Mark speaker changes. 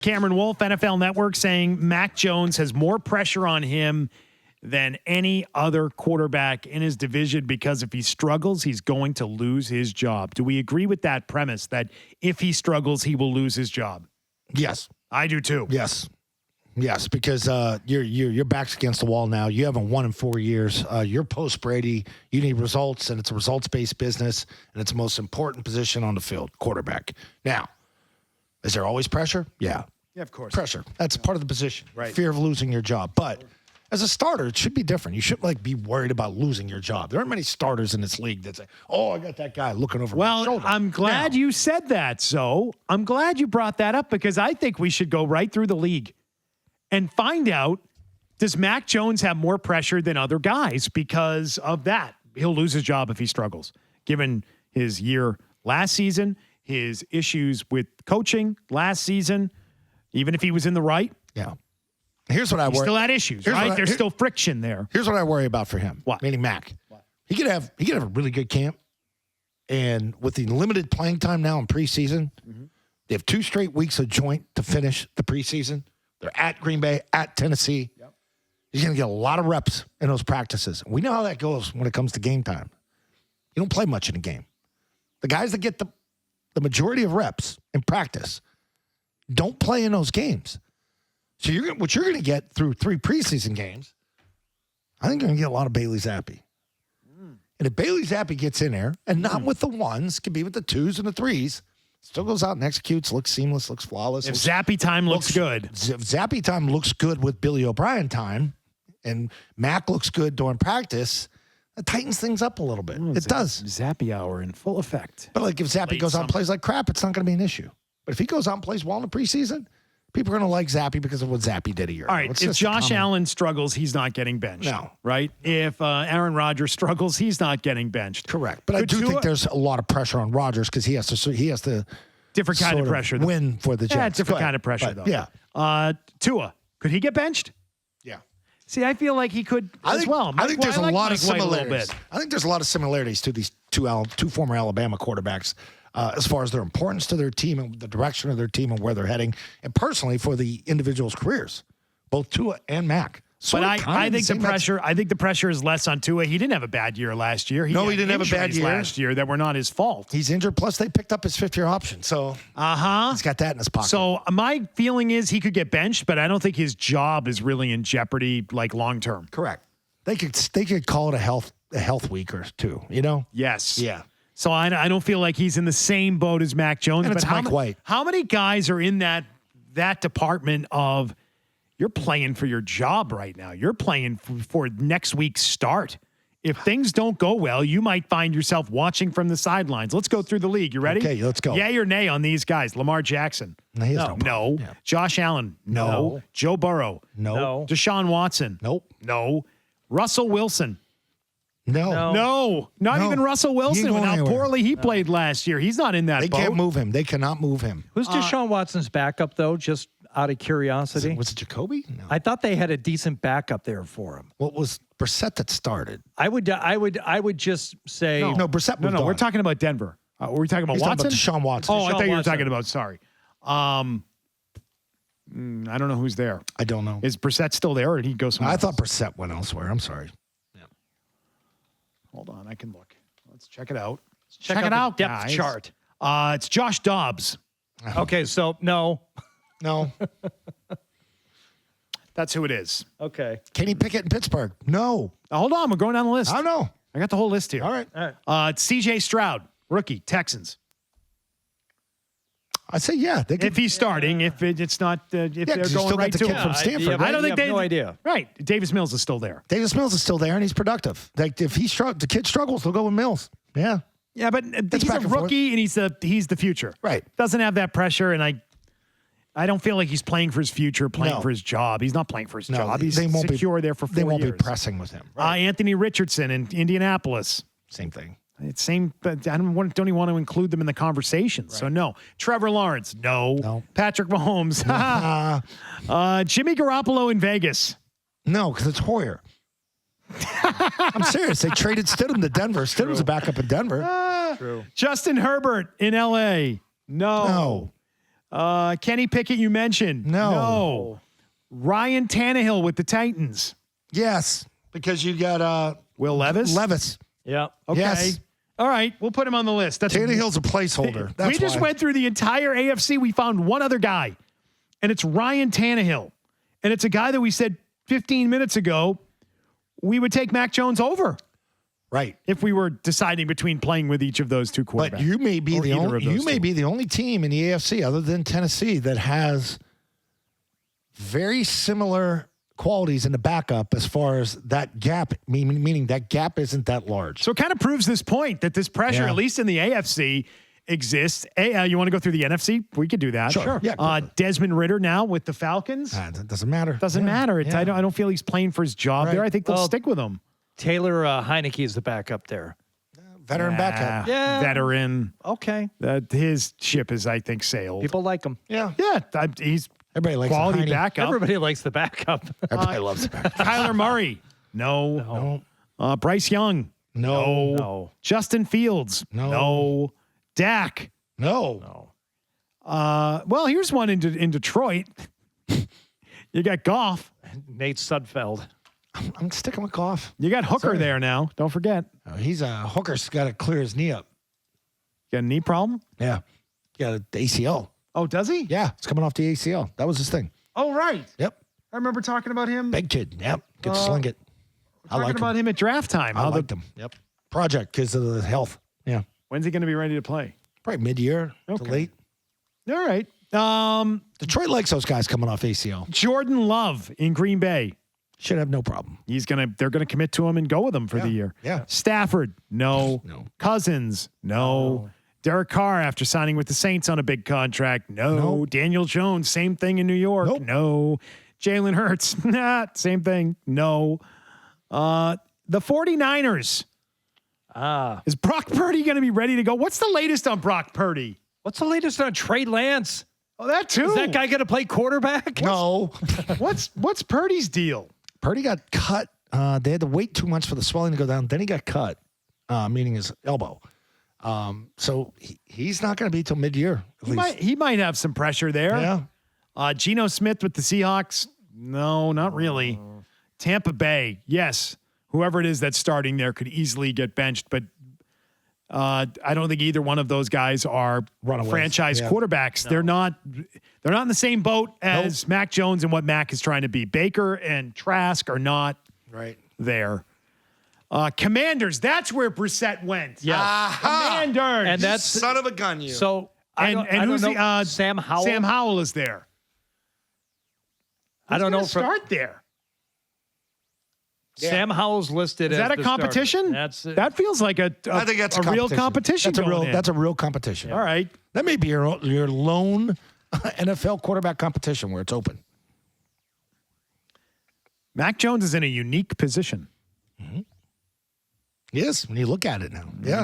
Speaker 1: Cameron Wolfe, NFL Network, saying Mac Jones has more pressure on him than any other quarterback in his division because if he struggles, he's going to lose his job. Do we agree with that premise that if he struggles, he will lose his job?
Speaker 2: Yes.
Speaker 1: I do too.
Speaker 2: Yes, because your back's against the wall now. You haven't won in 4 years. You're post Brady. You need results, and it's a results-based business, and it's the most important position on the field, quarterback. Now, is there always pressure? Yeah,
Speaker 1: of course.
Speaker 2: Pressure. That's part of the position.
Speaker 1: Right.
Speaker 2: Fear of losing your job. But as a starter, it should be different. You shouldn't be worried about losing your job. There aren't many starters in this league that say, "Oh, I got that guy looking over my shoulder."
Speaker 1: Well, I'm glad you said that. So I'm glad you brought that up because I think we should go right through the league and find out, does Mac Jones have more pressure than other guys because of that? He'll lose his job if he struggles, given his year last season, his issues with coaching last season, even if he was in the right.
Speaker 2: Yeah. Here's what I worry.
Speaker 1: He still had issues, right? There's still friction there.
Speaker 2: Here's what I worry about for him.
Speaker 1: What?
Speaker 2: Meaning Mac. What? He could have a really good camp. And with the limited playing time now in preseason, they have 2 straight weeks of joint to finish the preseason. They're at Green Bay, at Tennessee. Yep. He's going to get a lot of reps in those practices. We know how that goes when it comes to game time. You don't play much in a game. The guys that get the majority of reps in practice don't play in those games. So what you're going to get through 3 preseason games, I think you're going to get a lot of Bailey Zappi. And if Bailey Zappi gets in there, and not with the 1s, can be with the 2s and the 3s, still goes out and executes, looks seamless, looks flawless.
Speaker 1: If Zappi time looks good.
Speaker 2: If Zappi time looks good with Billy O'Brien time, and Mac looks good during practice, it tightens things up a little bit. It does.
Speaker 1: Zappi hour in full effect.
Speaker 2: But if Zappi goes out and plays like crap, it's not going to be an issue. But if he goes out and plays well in the preseason, people are going to like Zappi because of what Zappi did a year ago.
Speaker 1: All right, if Josh Allen struggles, he's not getting benched.
Speaker 2: No.
Speaker 1: Right? If Aaron Rodgers struggles, he's not getting benched.
Speaker 2: Correct. But I do think there's a lot of pressure on Rodgers because he has to
Speaker 1: different kind of pressure.
Speaker 2: Win for the Jets.
Speaker 1: Yeah, different kind of pressure, though.
Speaker 2: Yeah.
Speaker 1: Tua, could he get benched?
Speaker 2: Yeah.
Speaker 1: See, I feel like he could as well.
Speaker 2: I think there's a lot of
Speaker 1: similarities.
Speaker 2: I think there's a lot of similarities to these two former Alabama quarterbacks as far as their importance to their team and the direction of their team and where they're heading, and personally for the individuals' careers, both Tua and Mac.
Speaker 1: But I think the pressure is less on Tua. He didn't have a bad year last year. He didn't have a bad year last year that were not his fault.
Speaker 2: He's injured. Plus, they picked up his 5th-year option, so he's got that in his pocket.
Speaker 1: So my feeling is he could get benched, but I don't think his job is really in jeopardy, like long term.
Speaker 2: Correct. They could call it a health week or 2. You know?
Speaker 1: Yes.
Speaker 2: Yeah.
Speaker 1: So I don't feel like he's in the same boat as Mac Jones.
Speaker 2: And it's Mike White.
Speaker 1: How many guys are in that department of? You're playing for your job right now. You're playing for next week's start. If things don't go well, you might find yourself watching from the sidelines. Let's go through the league. You ready?
Speaker 2: Okay, let's go.
Speaker 1: Yay or nay on these guys? Lamar Jackson.
Speaker 2: No. Yeah.
Speaker 1: Josh Allen. No. Joe Burrow.
Speaker 2: No.
Speaker 1: Deshaun Watson.
Speaker 2: Nope.
Speaker 1: No. Russell Wilson.
Speaker 2: No.
Speaker 1: Not even Russell Wilson with how poorly he played last year. He's not in that boat.
Speaker 2: They can't move him. They cannot move him.
Speaker 3: Who's Deshaun Watson's backup, though, just out of curiosity?
Speaker 2: Was it Jacoby? No.
Speaker 3: I thought they had a decent backup there for him.
Speaker 2: What was Brissett that started?
Speaker 3: I would just say
Speaker 2: no. Brissett.
Speaker 1: No. We're talking about Denver. Were we talking about
Speaker 2: He's
Speaker 1: Watson?
Speaker 2: Talking about Deshaun Watson.
Speaker 1: Oh, I thought you were talking about. Sorry. I don't know who's there.
Speaker 2: I don't know.
Speaker 1: Is Brissett still there, or did he go somewhere?
Speaker 2: I thought Brissett went elsewhere. I'm sorry.
Speaker 1: Yeah. Hold on, I can look. Let's check it out.
Speaker 3: Check it out. Depth
Speaker 1: guys.
Speaker 3: chart.
Speaker 1: It's Josh Dobbs.
Speaker 3: Okay, so no.
Speaker 1: That's who it is.
Speaker 3: Okay.
Speaker 2: Kenny Pickett in Pittsburgh. No.
Speaker 1: Hold on, we're going down the list.
Speaker 2: I don't know.
Speaker 1: I got the whole list here.
Speaker 2: All right.
Speaker 1: It's C.J. Stroud, rookie, Texans.
Speaker 2: I say yeah.
Speaker 1: If he's starting, if it's not, if they're going right to him.
Speaker 2: From Stanford.
Speaker 1: I don't think
Speaker 3: no idea.
Speaker 1: Right. Davis Mills is still there.
Speaker 2: Davis Mills is still there, and he's productive. Like if the kid struggles, they'll go with Mills. Yeah.
Speaker 1: Yeah, but he's a rookie, and he's the future.
Speaker 2: Right.
Speaker 1: Doesn't have that pressure, and I don't feel like he's playing for his future, playing for his job. He's not playing for his job. He's secure there for 4 years.
Speaker 2: They won't be pressing with him.
Speaker 1: Right. Anthony Richardson in Indianapolis.
Speaker 2: Same thing.
Speaker 1: It's same, but I don't even want to include them in the conversation. Right. So no. Trevor Lawrence, no. Patrick Mahomes, Jimmy Garoppolo in Vegas.
Speaker 2: No, because it's Hoyer. I'm serious. They traded Stidham to Denver. Stidham's a backup in Denver.
Speaker 1: True. Justin Herbert in L.A. No. Kenny Pickett, you mentioned.
Speaker 2: No.
Speaker 1: Ryan Tannehill with the Titans.
Speaker 2: Yes, because you got
Speaker 1: Will Levis?
Speaker 3: Yeah.
Speaker 1: Okay.
Speaker 2: Yes.
Speaker 1: All right, we'll put him on the list.
Speaker 2: Tannehill's a placeholder. That's
Speaker 1: we just
Speaker 2: why.
Speaker 1: went through the entire AFC. We found one other guy, and it's Ryan Tannehill. And it's a guy that we said 15 minutes ago we would take Mac Jones over
Speaker 2: Right.
Speaker 1: if we were deciding between playing with each of those two quarterbacks.
Speaker 2: But you may be
Speaker 1: Or
Speaker 2: the
Speaker 1: either
Speaker 2: only
Speaker 1: of those
Speaker 2: you may
Speaker 1: two.
Speaker 2: be the only team in the AFC other than Tennessee that has very similar qualities in the backup as far as that gap, meaning that gap isn't that large.
Speaker 1: So it kind of proves this point that this pressure,
Speaker 2: Yeah.
Speaker 1: at least in the AFC, exists. Hey, you want to go through the NFC? We could do that.
Speaker 2: Sure. Yeah,
Speaker 1: Desmond Ridder now with the Falcons.
Speaker 2: That doesn't matter.
Speaker 1: Doesn't
Speaker 2: Yeah.
Speaker 1: matter.
Speaker 2: Yeah.
Speaker 1: I don't feel he's playing for his job
Speaker 2: Right.
Speaker 1: there. I think they'll
Speaker 3: Well,
Speaker 1: stick with him.
Speaker 3: Taylor Heineke is the backup there.
Speaker 2: Veteran backup.
Speaker 3: Yeah.
Speaker 1: Veteran.
Speaker 3: Okay.
Speaker 1: His ship is, I think, sailed.
Speaker 3: People like him.
Speaker 2: Yeah.
Speaker 1: He's
Speaker 2: Everybody likes
Speaker 1: quality
Speaker 2: Heine.
Speaker 1: backup.
Speaker 3: Everybody likes the backup.
Speaker 2: Everybody loves the backup.
Speaker 1: Kyler Murray. No. Bryce Young.
Speaker 2: No.
Speaker 3: No.
Speaker 1: Justin Fields.
Speaker 2: No.
Speaker 1: Dak.
Speaker 2: No.
Speaker 1: Well, here's one in Detroit. You got Goff.
Speaker 3: Nate Sudfeld.
Speaker 2: I'm sticking with Goff.
Speaker 1: You got Hooker
Speaker 2: Sorry.
Speaker 1: there now. Don't forget.
Speaker 2: He's a hooker's got to clear his knee up.
Speaker 1: You got a knee problem?
Speaker 2: Yeah. Got the ACL.
Speaker 1: Oh, does he?
Speaker 2: Yeah. It's coming off the ACL. That was his thing.
Speaker 1: Oh, right.
Speaker 2: Yep.
Speaker 1: I remember talking about him.
Speaker 2: Big kid. Yep. Could sling it. I
Speaker 1: Talking
Speaker 2: like
Speaker 1: about him at draft time.
Speaker 2: I liked him. Yep. Project because of the health. Yeah.
Speaker 1: When's he going to be ready to play?
Speaker 2: Probably mid-year to
Speaker 1: Okay.
Speaker 2: late.
Speaker 1: All right.
Speaker 2: Detroit likes those guys coming off ACL.
Speaker 1: Jordan Love in Green Bay.
Speaker 2: Should have no problem.
Speaker 1: They're gonna commit to him and go with him for the year.
Speaker 2: Yeah.
Speaker 1: Stafford, no.
Speaker 2: No.
Speaker 1: Cousins, no. Derek Carr after signing with the Saints on a big contract, no.
Speaker 2: Nope.
Speaker 1: Daniel Jones, same thing in New York,
Speaker 2: Nope.
Speaker 1: no. Jalen Hurts, same thing, no. The 49ers. Is Brock Purdy going to be ready to go? What's the latest on Brock Purdy?
Speaker 3: What's the latest on Trey Lance?
Speaker 1: Oh, that too.
Speaker 3: Is that guy going to play quarterback?
Speaker 2: No.
Speaker 1: What's Purdy's deal?
Speaker 2: Purdy got cut. They had to wait 2 months for the swelling to go down. Then he got cut, meaning his elbow. So he's not going to be till mid-year.
Speaker 1: He might have some pressure there.
Speaker 2: Yeah.
Speaker 1: Geno Smith with the Seahawks. No, not really. Tampa Bay. Yes. Whoever it is that's starting there could easily get benched, but I don't think either one of those guys are
Speaker 2: Runaways.
Speaker 1: franchise
Speaker 2: Yeah.
Speaker 1: quarterbacks. They're not in the same boat as Mac Jones and what Mac is trying to be. Baker and Trask are not
Speaker 2: Right.
Speaker 1: there. Commanders, that's where Brissett went.
Speaker 3: Yes.
Speaker 1: Commanders.
Speaker 3: And that's
Speaker 2: Son of a gun, you.
Speaker 3: so. I don't
Speaker 1: who's
Speaker 3: know.
Speaker 1: the
Speaker 3: Sam Howell.
Speaker 1: Sam Howell is there.
Speaker 3: I don't know.
Speaker 1: Who's gonna start there.
Speaker 3: Sam Howell's listed.
Speaker 1: Is
Speaker 3: as
Speaker 1: that a
Speaker 3: the starter.
Speaker 1: competition?
Speaker 3: That
Speaker 1: feels like a
Speaker 2: I think that's
Speaker 1: real competition.
Speaker 2: That's a real competition.
Speaker 1: All right.
Speaker 2: That may be your lone NFL quarterback competition where it's open.
Speaker 1: Mac Jones is in a unique position.
Speaker 2: Yes, when you look at it now. Yeah.